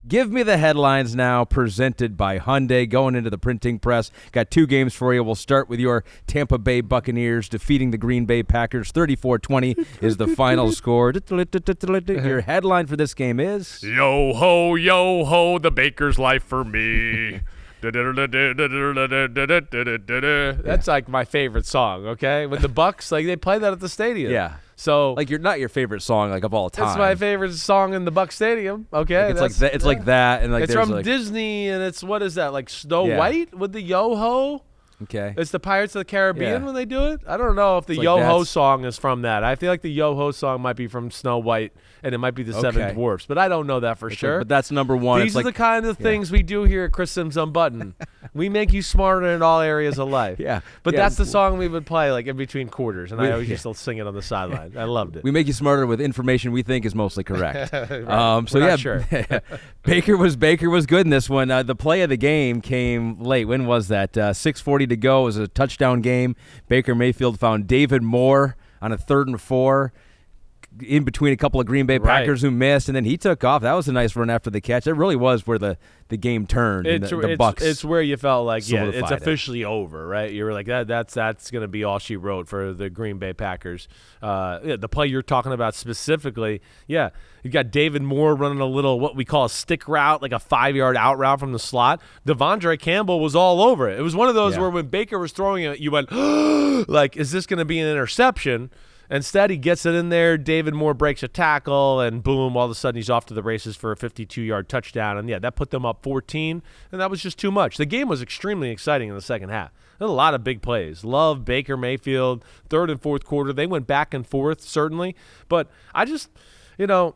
Give me the headlines now, presented by Hyundai, going into the printing press. Got two games for you. We'll start with your Tampa Bay Buccaneers defeating the Green Bay Packers. 34-20 is the final score. Your headline for this game is... Yo ho, the baker's life for me. That's like my favorite song, okay? With the Bucks, like they play that at the stadium. Yeah. So like, you're not your favorite song like of all time. It's my favorite song in the Buck Stadium. Okay, like it's like that, and like it's there's from like, Disney, and it's what is that, like Snow White with the yo ho? Okay, it's the Pirates of the Caribbean when they do it. I don't know if the yo ho song is from that. I feel like the yo ho song might be from Snow White, and it might be the Seven Dwarfs, but I don't know that for sure. But that's number one. These are the kind of things we do here at Simms Unbuttoned. We make you smarter in all areas of life. But that's the song we would play like in between quarters, and I always used to sing it on the sideline. I loved it. We make you smarter with information we think is mostly correct. Right. So not sure. Baker was good in this one. The play of the game came late. When was that? 6:40 to go. It was a touchdown game. Baker Mayfield found David Moore on a 3rd and 4. In between a couple of Green Bay Packers who missed, and then he took off. That was a nice run after the catch. It really was where the game turned. The Bucks. It's where you felt like it's officially over, right? You were like that's going to be all she wrote for the Green Bay Packers. The play you're talking about specifically, you got David Moore running a little what we call a stick route, like a 5-yard out route from the slot. Devondre Campbell was all over it. It was one of those where when Baker was throwing it, you went like, is this going to be an interception? Instead, he gets it in there. David Moore breaks a tackle, and boom, all of a sudden he's off to the races for a 52-yard touchdown. And, that put them up 14, and that was just too much. The game was extremely exciting in the second half. There were a lot of big plays. Love, Baker Mayfield, 3rd and 4th quarter. They went back and forth, certainly. But I just, the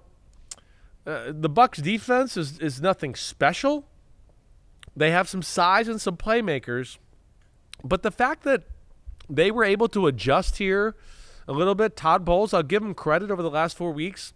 Bucs defense is nothing special. They have some size and some playmakers. But the fact that they were able to adjust here a little bit. Todd Bowles, I'll give him credit over the last 4 weeks,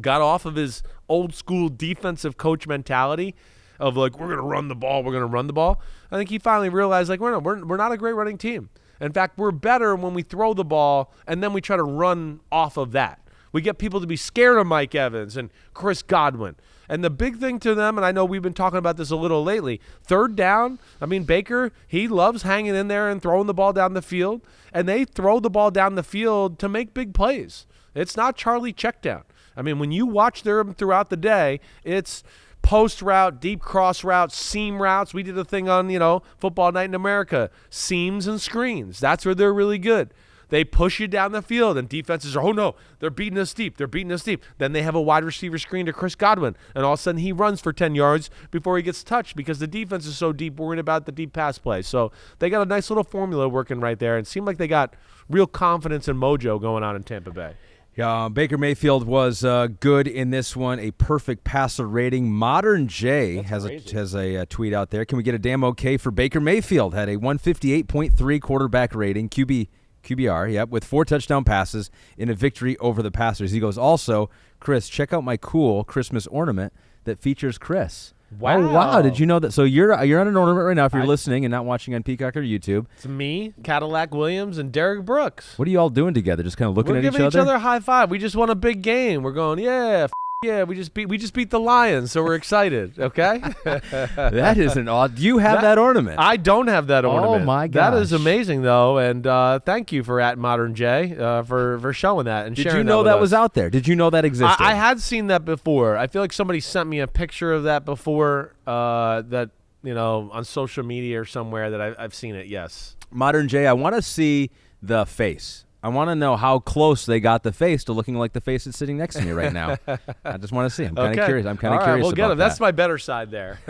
got off of his old school defensive coach mentality of like, we're going to run the ball. I think he finally realized like, we're not a great running team. In fact, we're better when we throw the ball and then we try to run off of that. We get people to be scared of Mike Evans and Chris Godwin. And the big thing to them, and I know we've been talking about this a little lately, 3rd down, Baker, he loves hanging in there and throwing the ball down the field, and they throw the ball down the field to make big plays. It's not Charlie checkdown. When you watch them throughout the day, it's post route, deep cross routes, seam routes. We did a thing on, Football Night in America, seams and screens. That's where they're really good. They push you down the field, and defenses are, oh, no, they're beating us deep. Then they have a wide receiver screen to Chris Godwin, and all of a sudden he runs for 10 yards before he gets touched because the defense is so deep, worrying about the deep pass play. So they got a nice little formula working right there, and it seemed like they got real confidence and mojo going on in Tampa Bay. Yeah, Baker Mayfield was good in this one, a perfect passer rating. Modern J has a tweet out there. Can we get a damn okay for Baker Mayfield? Had a 158.3 quarterback rating, QBR, with 4 touchdown passes in a victory over the Passers. He goes, also, Chris, check out my cool Christmas ornament that features Chris. Wow. Oh, wow. Did you know that? So you're on an ornament right now if you're listening and not watching on Peacock or YouTube. It's me, Cadillac Williams, and Derek Brooks. What are you all doing together? Just kind of looking at each other? We're giving each other a high five. We just won a big game. We're going, we just beat the Lions, so we're excited, okay? That is an odd. Do you have that ornament? I don't have that ornament. Oh, my gosh. That is amazing, though, and thank you for @ModernJ for showing that and sharing that. Did you know that was out there? Did you know that existed? I had seen that before. I feel like somebody sent me a picture of that before that, on social media or somewhere that I've seen it, yes. Modern J, I want to see the face. I want to know how close they got the face to looking like the face that's sitting next to me right now. I just want to see. I'm kind of curious. We'll get him. That's my better side there.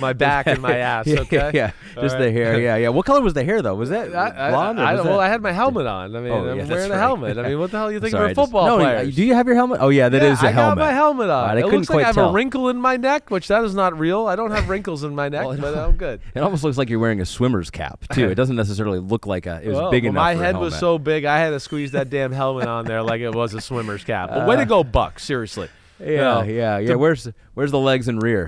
My back and my ass. Okay. Yeah. Just the hair. Yeah. What color was the hair though? Was that blonde? I had my helmet on. I'm wearing a helmet. What the hell are you thinking of football players? Do you have your helmet? Oh yeah, that is a helmet. I got my helmet on. Right, it looks like I have a wrinkle in my neck, which that is not real. I don't have wrinkles in my neck, but I'm good. It almost looks like you're wearing a swimmer's cap too. It doesn't necessarily look like it was big enough. My head was so big, I had to squeeze that damn helmet on there like it was a swimmer's cap. But way to go, Buck! Seriously. Yeah. Where's the legs and rear?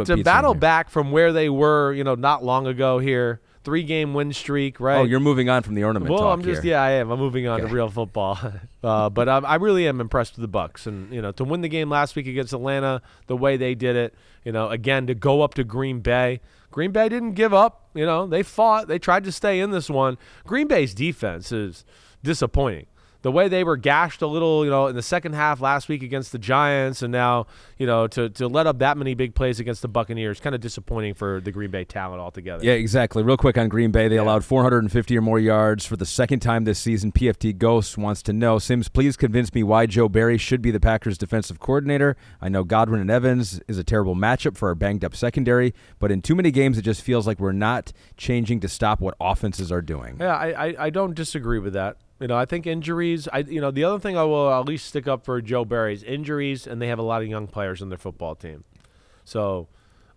To battle back from where they were, not long ago here, 3-game win streak, right? Oh, you're moving on from the ornament talk here. I am. I'm moving on to real football. But I really am impressed with the Bucs. And, to win the game last week against Atlanta, the way they did it, again, to go up to Green Bay. Green Bay didn't give up. They fought. They tried to stay in this one. Green Bay's defense is disappointing. The way they were gashed a little, in the second half last week against the Giants, and now, to let up that many big plays against the Buccaneers, kind of disappointing for the Green Bay talent altogether. Yeah, exactly. Real quick on Green Bay, they allowed 450 or more yards for the second time this season. PFT Ghost wants to know, Simms, please convince me why Joe Barry should be the Packers' defensive coordinator. I know Godwin and Evans is a terrible matchup for our banged-up secondary, but in too many games, it just feels like we're not changing to stop what offenses are doing. Yeah, I don't disagree with that. I think injuries. The other thing I will at least stick up for Joe Barry is injuries, and they have a lot of young players on their football team. So,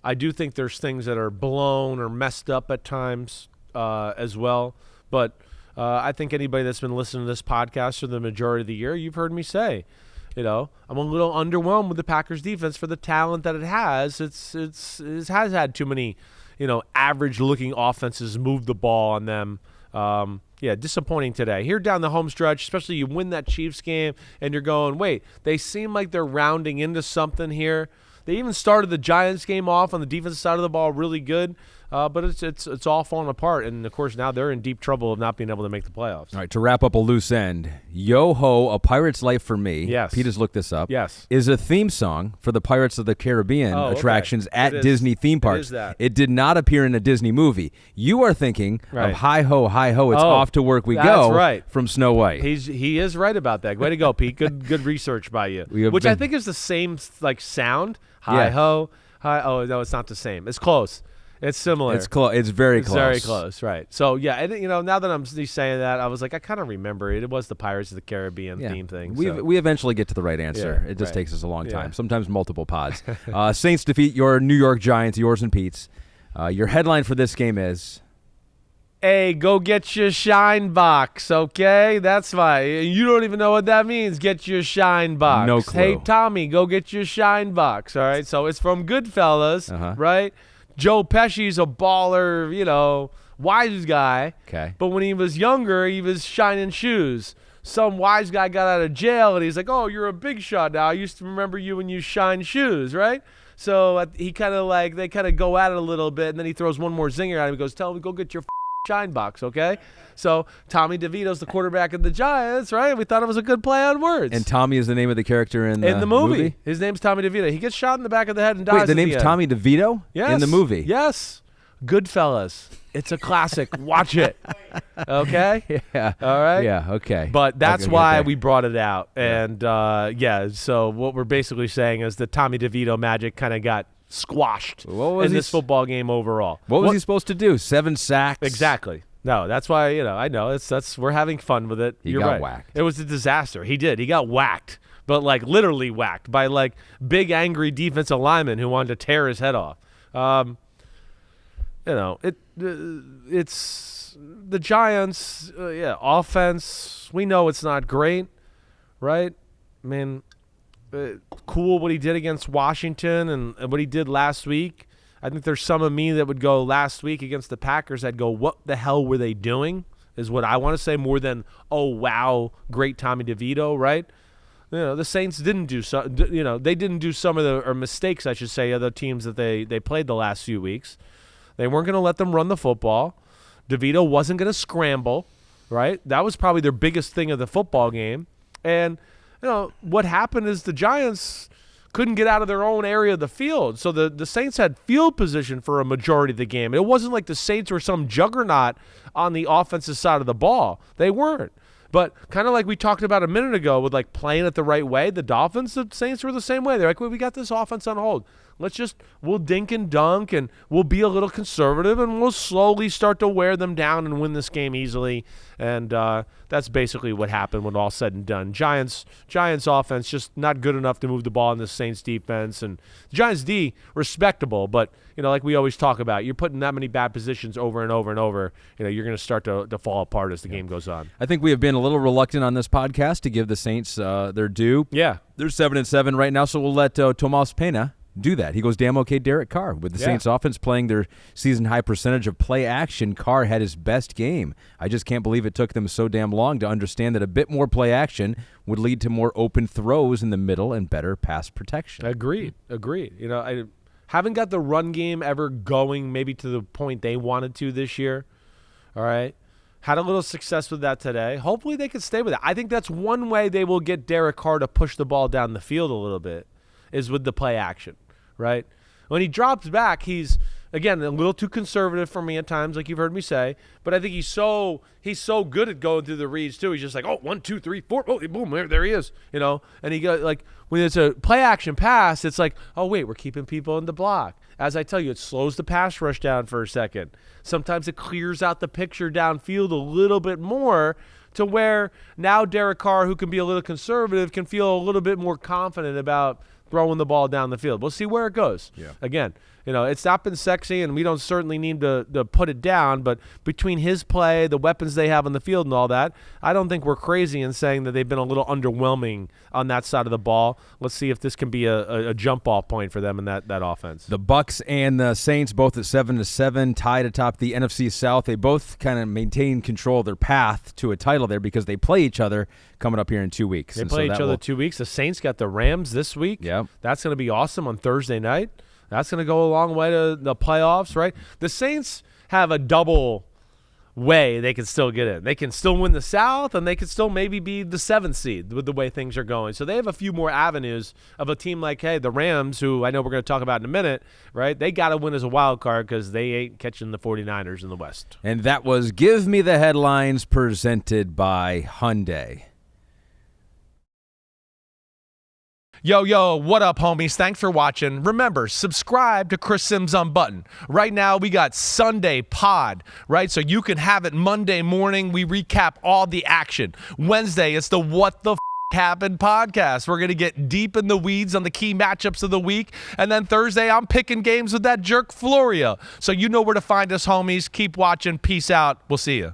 I do think there's things that are blown or messed up at times as well. But I think anybody that's been listening to this podcast for the majority of the year, you've heard me say, I'm a little underwhelmed with the Packers defense for the talent that it has. It has had too many, average-looking offenses move the ball on them. Yeah, disappointing today. Here down the home stretch, especially you win that Chiefs game, and you're going, wait, they seem like they're rounding into something here. They even started the Giants game off on the defensive side of the ball really good, but it's all falling apart. And, of course, now they're in deep trouble of not being able to make the playoffs. All right, to wrap up a loose end, Yo-Ho, A Pirate's Life for Me, yes. Pete has looked this up, yes. is a theme song for the Pirates of the Caribbean attractions at Disney theme parks. It is that. It did not appear in a Disney movie. You are thinking of Hi-Ho, Hi-Ho, It's Off to Work We Go from Snow White. He is right about that. Way to go, Pete. Good research by you. Which I think is the same sound. Hi-ho. Oh, no, it's not the same. It's close. It's similar. It's close. It's very close. Very close, right. So, yeah, and, now that I'm saying that, I was like, I kind of remember it. It was the Pirates of the Caribbean theme thing. We eventually get to the right answer. It just takes us a long time, sometimes multiple pods. Saints defeat your New York Giants, yours and Pete's. Your headline for this game is... Hey, go get your shine box, okay? That's fine. You don't even know what that means, get your shine box. No clue. Hey, Tommy, go get your shine box, all right? So it's from Goodfellas, right? Joe Pesci's a baller, wise guy. Okay. But when he was younger, he was shining shoes. Some wise guy got out of jail, and he's like, oh, you're a big shot now. I used to remember you when you shine shoes, right? So he kind of they kind of go at it a little bit, and then he throws one more zinger at him. He goes, tell him to go get your shine box, okay? So Tommy DeVito's the quarterback of the Giants, right? We thought it was a good play on words. And Tommy is the name of the character in the movie. His name's Tommy DeVito. He gets shot in the back of the head and dies. Wait, the name's Tommy DeVito? Yes. In the movie? Yes. Goodfellas. It's a classic. Watch it. Okay? Yeah. All right? Yeah, okay. But that's why we brought it out. And, so what we're basically saying is that Tommy DeVito magic kind of got squashed in this football game overall. What was he supposed to do? 7 sacks? Exactly. No, that's why, I know we're having fun with it. You're got right. Whacked. It was a disaster. He did. He got whacked, but literally whacked by big angry defensive linemen who wanted to tear his head off. It's the Giants, offense. We know it's not great, right? I mean, cool what he did against Washington and what he did last week. I think there's some of me that would go last week against the Packers. I'd go, what the hell were they doing? Is what I want to say more than, oh, wow, great Tommy DeVito, right? The Saints didn't do they didn't do some of the mistakes, I should say, of the teams that they played the last few weeks. They weren't going to let them run the football. DeVito wasn't going to scramble, right? That was probably their biggest thing of the football game. And, what happened is the Giants couldn't get out of their own area of the field. So the Saints had field position for a majority of the game. It wasn't like the Saints were some juggernaut on the offensive side of the ball. They weren't. But kind of like we talked about a minute ago with playing it the right way, the Dolphins, the Saints were the same way. They're like, well, we got this offense on hold. We'll dink and dunk, and we'll be a little conservative, and we'll slowly start to wear them down and win this game easily. And that's basically what happened when all said and done. Giants offense just not good enough to move the ball in the Saints defense. And the Giants D, respectable, but, like we always talk about, you're putting that many bad positions over and over and over, you're going to start to fall apart as the game goes on. I think we have been a little reluctant on this podcast to give the Saints their due. Yeah. They're 7-7 right now, so we'll let Tomas Pena do that. He goes, damn okay, Derek Carr. With the Saints offense playing their season-high percentage of play action, Carr had his best game. I just can't believe it took them so damn long to understand that a bit more play action would lead to more open throws in the middle and better pass protection. Agreed. I haven't got the run game ever going maybe to the point they wanted to this year. All right. Had a little success with that today. Hopefully they can stay with it. I think that's one way they will get Derek Carr to push the ball down the field a little bit is with the play action, right? When he drops back, he's, again, a little too conservative for me at times, like you've heard me say, but I think he's so good at going through the reads too. He's just like, 1, 2, 3, 4, oh, boom, there he is, and he goes like, when it's a play action pass, it's like, oh wait, we're keeping people in the block. As I tell you, it slows the pass rush down for a second. Sometimes it clears out the picture downfield a little bit more to where now Derek Carr, who can be a little conservative, can feel a little bit more confident about throwing the ball down the field. We'll see where it goes. Yeah. Again, it's not been sexy, and we don't certainly need to put it down, but between his play, the weapons they have on the field and all that, I don't think we're crazy in saying that they've been a little underwhelming on that side of the ball. Let's see if this can be a jump-off point for them in that offense. The Bucs and the Saints both at 7-7, tied atop the NFC South. They both kind of maintain control of their path to a title there because they play each other coming up here in 2 weeks. They play each other 2 weeks. The Saints got the Rams this week. Yep. That's going to be awesome on Thursday night. That's going to go a long way to the playoffs, right? The Saints have a double way they can still get in. They can still win the South, and they can still maybe be the 7th seed with the way things are going. So they have a few more avenues of a team like, hey, the Rams, who I know we're going to talk about in a minute, right? They got to win as a wild card because they ain't catching the 49ers in the West. And that was Give Me the Headlines presented by Hyundai. Yo, what up, homies? Thanks for watching. Remember, subscribe to Chris Simms Unbuttoned. Right now, we got Sunday Pod, right? So you can have it Monday morning. We recap all the action. Wednesday, it's the What the Happened podcast. We're going to get deep in the weeds on the key matchups of the week. And then Thursday, I'm picking games with that jerk Florio. So you know where to find us, homies. Keep watching. Peace out. We'll see you.